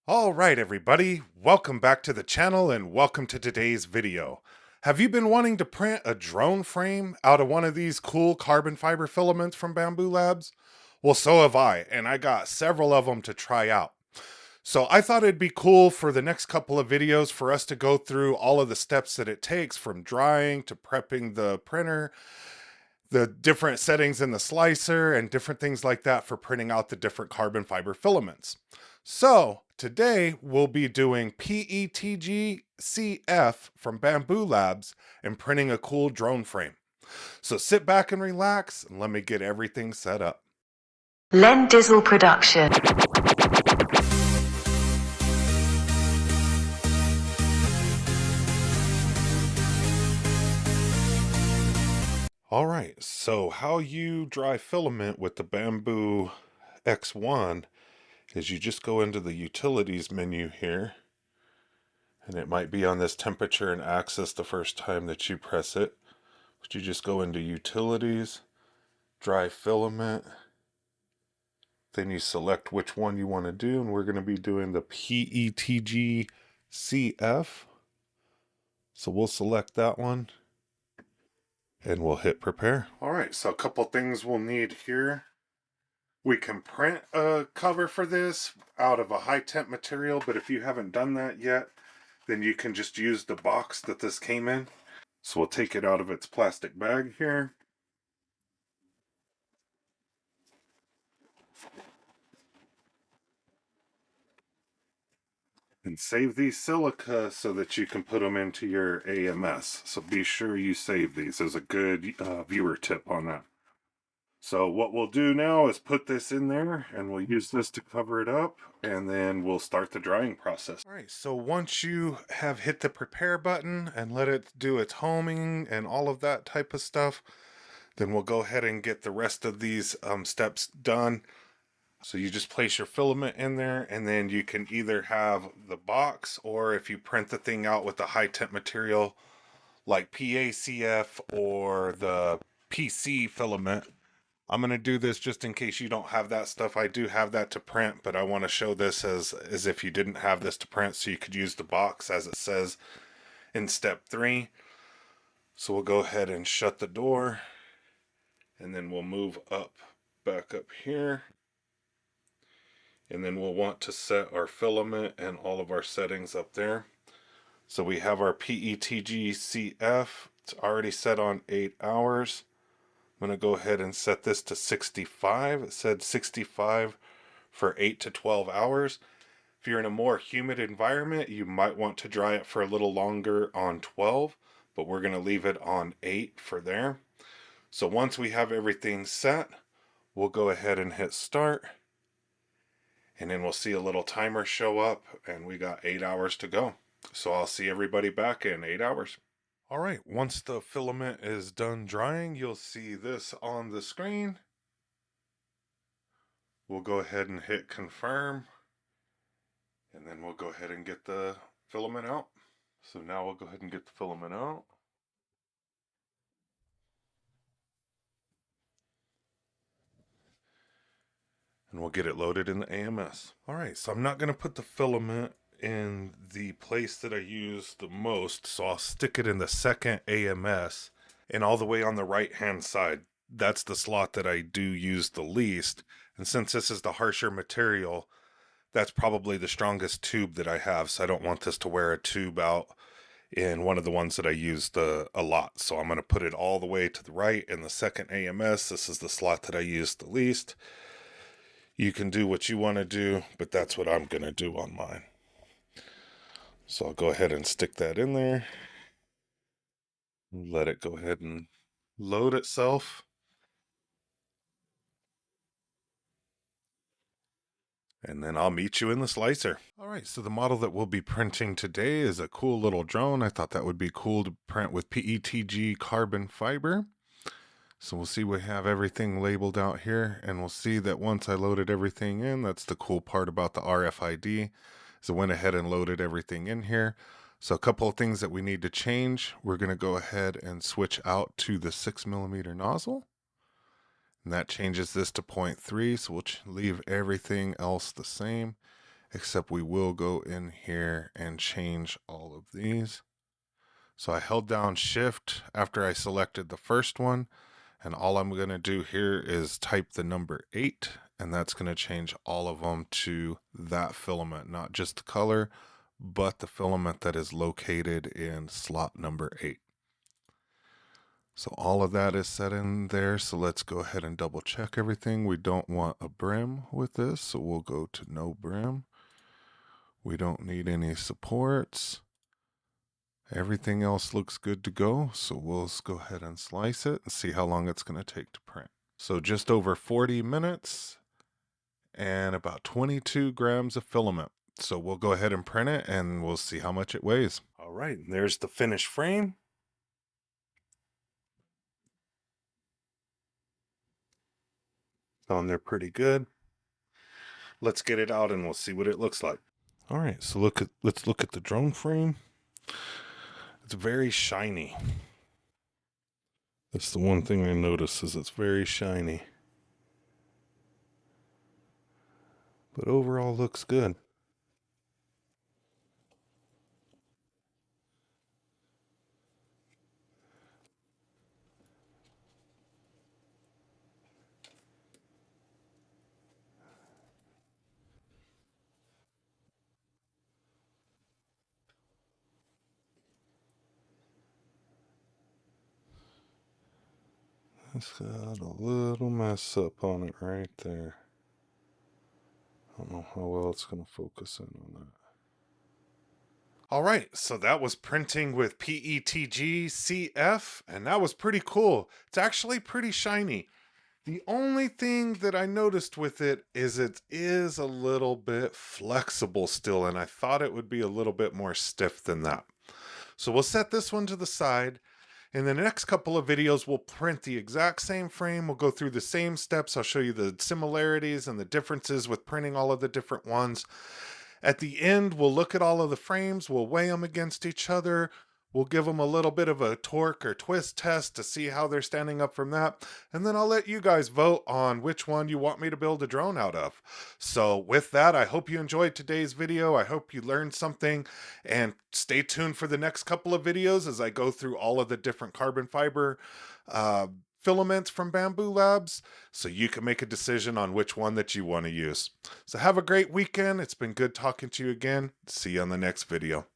All right, everybody, welcome back to the channel and welcome to today's video. Have you been wanting to print a drone frame out of one of these cool carbon fiber filaments from Bambu Labs? Well, so have I, and I got several of them to try out. So I thought it'd be cool for the next couple of videos for us to go through all of the steps that it takes from drying to prepping the printer, the different settings in the slicer, and different things like that for printing out the different carbon fiber filaments. So today we'll be doing PETG-CF from Bambu Labs and printing a cool drone frame. So sit back and relax and let me get everything set up. Len Dizzle Production. All right, so how you dry filament with the Bambu X1 is you just go into the utilities menu here, and it might be on this temperature and axis the first time that you press it, but you just go into utilities, dry filament, then you select which one you want to do, and we're going to be doing the PETG-CF. So we'll select that one and we'll hit prepare. All right, so a couple things we'll need here. We can print a cover for this out of a high temp material, but if you haven't done that yet, then you can just use the box that this came in. So we'll take it out of its plastic bag here. And save these silica so that you can put them into your AMS. So be sure you save these as a good viewer tip on that. So what we'll do now is put this in there and we'll use this to cover it up and then we'll start the drying process. All right, so once you have hit the prepare button and let it do its homing and all of that type of stuff, then we'll go ahead and get the rest of these steps done. So you just place your filament in there and then you can either have the box, or if you print the thing out with a high temp material like PA-CF or the PC filament. I'm going to do this just in case you don't have that stuff. I do have that to print, but I want to show this as if you didn't have this to print, so you could use the box as it says in step 3. So we'll go ahead and shut the door and then we'll move back up here. And then we'll want to set our filament and all of our settings up there. So we have our PETG-CF. It's already set on 8 hours. I'm going to go ahead and set this to 65. It said 65 for 8 to 12 hours. If you're in a more humid environment, you might want to dry it for a little longer on 12, but we're going to leave it on 8 for there. So once we have everything set, we'll go ahead and hit start. And then we'll see a little timer show up and we got 8 hours to go. So I'll see everybody back in 8 hours. All right, once the filament is done drying, you'll see this on the screen. We'll go ahead and hit confirm. And then we'll go ahead and get the filament out. So now we'll go ahead and get the filament out. And we'll get it loaded in the AMS. All right, so I'm not going to put the filament in the place that I use the most, so I'll stick it in the second AMS and all the way on the right hand side. That's the slot that I do use the least, and since this is the harsher material, that's probably the strongest tube that I have, so I don't want this to wear a tube out in one of the ones that I use a lot. So I'm going to put it all the way to the right in the second AMS. This is the slot that I use the least. You can do what you want to do, but that's what I'm going to do on mine. So I'll go ahead and stick that in there. Let it go ahead and load itself. And then I'll meet you in the slicer. All right, so the model that we'll be printing today is a cool little drone. I thought that would be cool to print with PETG carbon fiber. So we'll see we have everything labeled out here, and we'll see that once I loaded everything in, that's the cool part about the RFID, is I went ahead and loaded everything in here. So a couple of things that we need to change. We're going to go ahead and switch out to the 6mm nozzle. And that changes this to 0.3, so we'll leave everything else the same. except we will go in here and change all of these. So I held down shift after I selected the first one, and all I'm going to do here is type the number 8, and that's going to change all of them to that filament, not just the color, but the filament that is located in slot number 8. So all of that is set in there. So let's go ahead and double check everything. We don't want a brim with this, so we'll go to no brim. We don't need any supports. Everything else looks good to go, so we'll just go ahead and slice it and see how long it's going to take to print. So just over 40 minutes and about 22 grams of filament. So we'll go ahead and print it and we'll see how much it weighs. All right, there's the finished frame. On there pretty good. Let's get it out and we'll see what it looks like. All right, so let's look at the drone frame. It's very shiny. That's the one thing I noticed, is it's very shiny. But overall looks good. It's got a little mess up on it right there. I don't know how well it's going to focus in on that. All right, so that was printing with PETG-CF, and that was pretty cool. It's actually pretty shiny. The only thing that I noticed with it is a little bit flexible still, and I thought it would be a little bit more stiff than that. So we'll set this one to the side. In the next couple of videos, we'll print the exact same frame. We'll go through the same steps. I'll show you the similarities and the differences with printing all of the different ones. At the end, we'll look at all of the frames. We'll weigh them against each other. We'll give them a little bit of a torque or twist test to see how they're standing up from that. And then I'll let you guys vote on which one you want me to build a drone out of. So with that, I hope you enjoyed today's video. I hope you learned something, and stay tuned for the next couple of videos as I go through all of the different carbon fiber filaments from Bambu Labs, so you can make a decision on which one that you want to use. So have a great weekend. It's been good talking to you again. See you on the next video.